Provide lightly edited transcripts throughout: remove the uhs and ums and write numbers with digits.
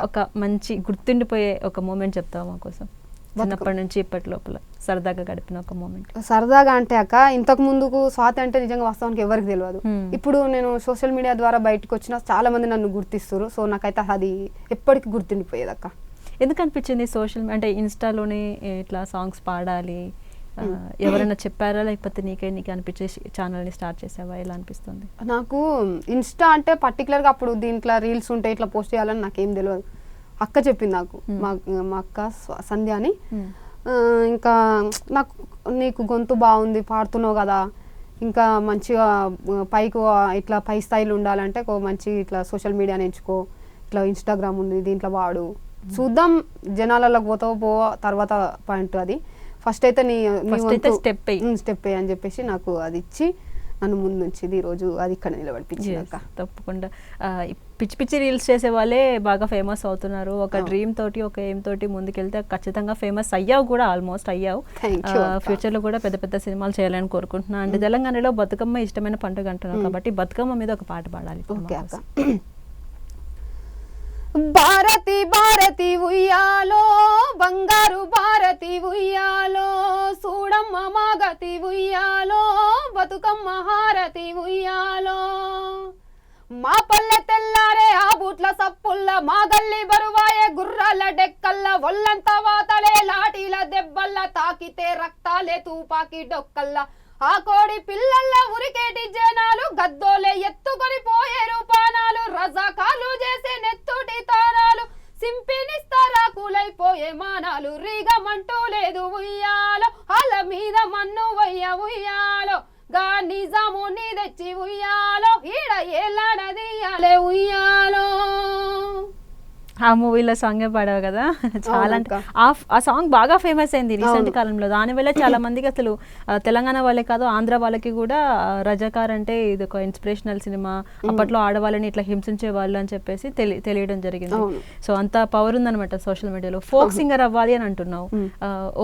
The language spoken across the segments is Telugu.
ఒక మంచి గుర్తుండిపోయే ఒక మూమెంట్ చెప్తావా మా కోసం? చిన్నప్పటి నుంచి ఇప్పటి లోపల సరదాగా గడిపిన ఒక మూమెంట్. సరదాగా అంటే అక్క, ఇంతకు ముందుకు స్వాతి అంటే నిజంగా వాస్తవానికి ఎవరికి తెలియదు. ఇప్పుడు నేను సోషల్ మీడియా ద్వారా బయటకు వచ్చిన చాలా మంది నన్ను గుర్తిస్తారు. సో నాకైతే అది ఎప్పటికీ గుర్తుండిపోయేది అక్క. ఎందుకు అనిపించింది సోషల్ అంటే ఇన్స్టాలోనే ఇట్లా సాంగ్స్ పాడాలి, ఎవరైనా చెప్పారా లేకపోతే నీకే అనిపించే ఛానల్ని స్టార్ట్ చేసావా? ఎలా అనిపిస్తుంది? నాకు ఇన్స్టా అంటే పర్టికులర్గా అప్పుడు దీంట్లో రీల్స్ ఉంటాయి, ఇట్లా పోస్ట్ చేయాలని నాకేం తెలియదు. అక్క చెప్పింది నాకు, మా అక్క సంధ్య అని. ఇంకా నాకు నీకు గొంతు బాగుంది, పాడుతున్నావు కదా, ఇంకా మంచిగా ఇట్లా పై స్థాయిలో ఉండాలంటే మంచి ఇట్లా సోషల్ మీడియాని ఎంచుకో, ఇట్లా ఇన్స్టాగ్రామ్ ఉంది దీంట్లో వాడు, చూద్దాం జనాలలోకి పోతావో తర్వాత పాయింట్ అది. ఫస్ట్ అయితే స్టెప్ అని చెప్పేసి నాకు అది ఇచ్చి నన్ను ముందు నుంచి ఈరోజు అది ఇక్కడ నిలబడిపించింది. తప్పకుండా పిచ్చి పిచ్చి రీల్స్ చేసే వాళ్ళే బాగా ఫేమస్ అవుతున్నారు. ఒక డ్రీమ్ తోటి ఒక ఎయిమ్ తోటి ముందుకెళ్తే ఖచ్చితంగా ఫేమస్ అయ్యావు కూడా, ఆల్మోస్ట్ అయ్యావు. ఫ్యూచర్ లో కూడా పెద్ద పెద్ద సినిమాలు చేయాలని కోరుకుంటున్నాను. అంటే తెలంగాణలో బతుకమ్మ ఇష్టమైన పండుగ అంటున్నావు కాబట్టి బతుకమ్మ మీద ఒక పాట పాడాలి. భారతి భారతి ఉయ్యాలో, బంగారు భారతి ఉయ్యాలో, సూడమ్మ మాగతి ఉయ్యాలో, బతుకమ్మ హారతి ఉయ్యాలో. మా పల్లె తెల్లారే ఆ బూట్ల సప్పుల్ల, మా గల్లి బరువాయే గుర్రాల డెక్కల్ల, ఒళ్ళంతా వాతలే లాఠీల దెబ్బల్ల, తాకితే రక్తాలే తూపాకి డొక్కల్ల, ఆ కోడి పిల్లల్ల ఉరికేటి జనాలు, గద్దోలే ఎత్తుకొని పోయే రూపానాలు, రజాకాలు చేసే నెత్తుటి తానాలు, సింపినిస్తారా కూలైపోయే మానాలు, రీగమంటూ లేదు ఉయ్యాలో, అల మీద మన్ను వయ్య ఉయ్యాలో, గా నిజాము నీ తెచ్చి ఉయ్యాలో, ఈడ ఏలాడదీయాలే ఉయ్యాలో. ఆ మూవీలో సాంగ్ పాడావు కదా, చాలా అంటే ఆ సాంగ్ బాగా ఫేమస్ అయింది రీసెంట్ కాలంలో. దానివల్ల చాలా మందికి అసలు తెలంగాణ వాళ్ళే కాదు ఆంధ్ర వాళ్ళకి కూడా రజాకార్ అంటే ఇది ఒక ఇన్స్పిరేషనల్ సినిమా, అప్పట్లో ఆడవాళ్ళని ఇట్లా హింసించే వాళ్ళు అని చెప్పేసి తెలియడం జరిగింది. సో అంత పవర్ ఉందనమాట సోషల్ మీడియాలో. ఫోక్ సింగర్ అవ్వాలి అని అంటున్నావు,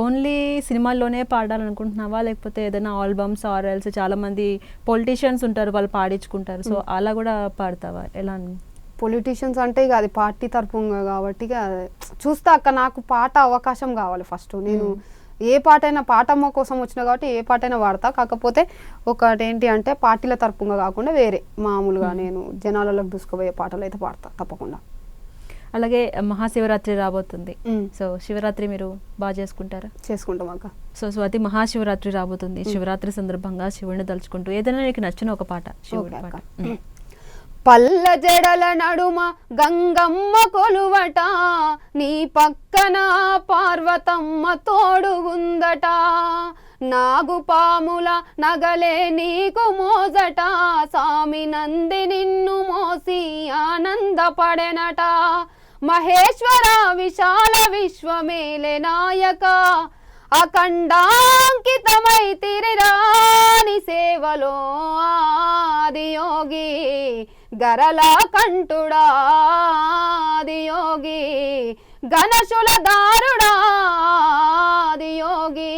ఓన్లీ సినిమాల్లోనే పాడాలనుకుంటున్నావా లేకపోతే ఏదైనా ఆల్బమ్స్ ఆర్ఎల్స్? చాలా మంది పొలిటీషియన్స్ ఉంటారు, వాళ్ళు పాడించుకుంటారు, సో అలా కూడా పాడతావా? ఎలా? పొలిటీషియన్స్ అంటే ఇక అది పార్టీ తరపుగా కాబట్టి ఇక చూస్తా అక్క. నాకు పాట అవకాశం కావాలి ఫస్ట్. నేను ఏ పాటైనా పాటమ్మ కోసం వచ్చినా కాబట్టి ఏ పాటైనా పాడతా. కాకపోతే ఒకటి ఏంటి అంటే పార్టీల తరపుగా కాకుండా వేరే మామూలుగా నేను జనాలలోకి దూసుకుపోయే పాటలు అయితే పాడతా తప్పకుండా. అలాగే మహాశివరాత్రి రాబోతుంది, సో శివరాత్రి మీరు బాగా చేసుకుంటారా? చేసుకుంటాం అక్క. సో స్వాతి, మహాశివరాత్రి రాబోతుంది. శివరాత్రి సందర్భంగా శివుడిని తలుచుకుంటూ ఏదైనా నీకు నచ్చిన ఒక పాట, శివుడి పాట. పల్ల జడల నడుమ గంగమ్మ కొలువట, నీ పక్కన పార్వతమ్మ తోడుగుందట, నాగుపాముల నగలే నీకు మోజట, సామి నంది నిన్ను మోసి ఆనందపడెనట, మహేశ్వర విశాల విశ్వమేలే నాయక, అఖండాంకితమై తిరిరాని సేవలో ఆదియోగి, గరళా కంఠుడా ఆదియోగి, గణశుల దారుడా ఆదియోగి.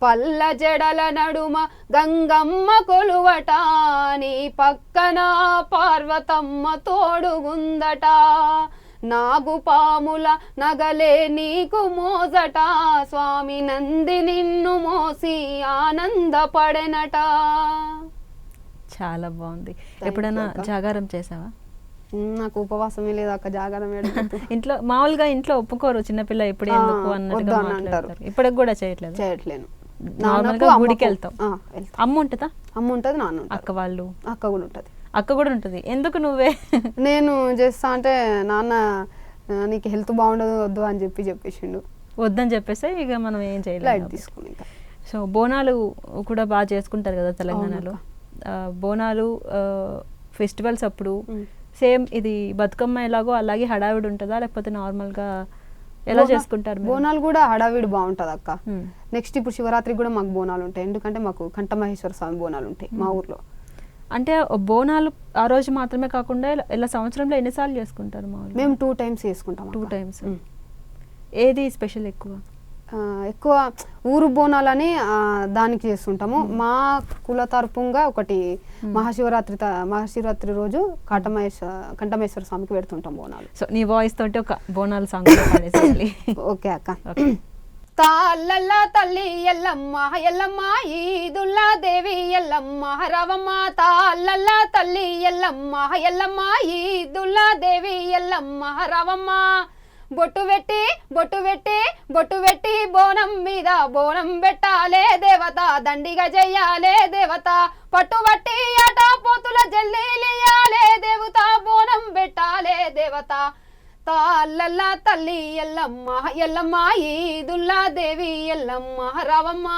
పల్ల జడల నడుమ గంగమ్మ కొలువట, నీ పక్కన పార్వతమ్మ తోడుగుందట, నాగుపాముల నగలే నీకు మోజట, స్వామి నంది నిన్ను మోసి ఆనందపడెనట. చాలా బాగుంది. ఎప్పుడైనా జాగారం చేసావా? నాకు ఉపవాసమే లేదు అక్క, జాగారం ఇంట్లో మామూలుగా ఇంట్లో ఒప్పుకోరు, చిన్నపిల్ల ఎప్పుడు ఎందుకు అన్నట్టుగా మాట్లాడతారు. ఇప్పటికి కూడా చేయట్లేను. నార్మల్గా గుడికి వెళ్తాం. అమ్మ ఉంటుందా? అమ్మ ఉంటుంది, నాన్న, అక్క వాళ్ళు, అక్క కూడా ఉంటుంది. అక్క కూడా ఉంటుంది. ఎందుకు నువ్వే? నేను చేస్తా అంటే నాన్న నీకు హెల్త్ బాగుండదు వద్దు అని చెప్పేసిండు. వద్దని చెప్పేస్తే ఇక మనం ఏం చేయలేదు, తీసుకుని. సో బోనాలు కూడా బాగా చేసుకుంటారు కదా తెలంగాణలో. బోనాలు ఫెస్టివల్స్ అప్పుడు సేమ్ ఇది బతుకమ్మ ఎలాగో అలాగే హడావిడి ఉంటుందా లేకపోతే నార్మల్గా ఎలా చేసుకుంటారు? బోనాలు కూడా హడావిడి బాగుంటుంది అక్క. నెక్స్ట్ ఇప్పుడు శివరాత్రికి కూడా మాకు బోనాలు ఉంటాయి, ఎందుకంటే మాకు కంఠమహేశ్వర స్వామి బోనాలు ఉంటాయి మా ఊర్లో. అంటే బోనాలు ఆ రోజు మాత్రమే కాకుండా ఇలా సంవత్సరంలో ఎన్నిసార్లు చేసుకుంటారు? మేము 2 times చేసుకుంటాం. 2 times. ఏది స్పెషల్ ఎక్కువ? ఎక్కువ ఊరు బోనాలని దానికి చేస్తుంటాము. మా కుల తరపుగా ఒకటి మహాశివరాత్రి రోజు కంఠమేశ్వర స్వామికి పెడుతుంటాం బోనాలు. సో నీ వాయిస్ తోటి ఒక బోనాలు సాంగ్ పాడేసేయాలి. ఓకే అక్క. తాళ్ళ తల్లి ఎల్లమ్మ ఎల్లమ్మ ఈదుల్లా దేవి ఎల్లమ్మ రవమ్మ. తాళ్ళ తల్లి ఎల్లమ్మ ఎల్లమ్మ ఈదుల్లా దేవి ఎల్లమ్మ రవమ్మ. బొట్టు పెట్టి బోనం మీద బోనం పెట్టాలే దేవత, దండిగా చెయ్యాలే దేవత. పట్టుబట్టి ఆట పోతుల జల్లీలియాలే దేవత, బోనం పెట్టాలే దేవత. తాళ్ళ తల్లి ఎల్లమ్మ ఎల్లమ్మ ఈదుల్లా దేవి ఎల్లమ్మ రవమ్మ.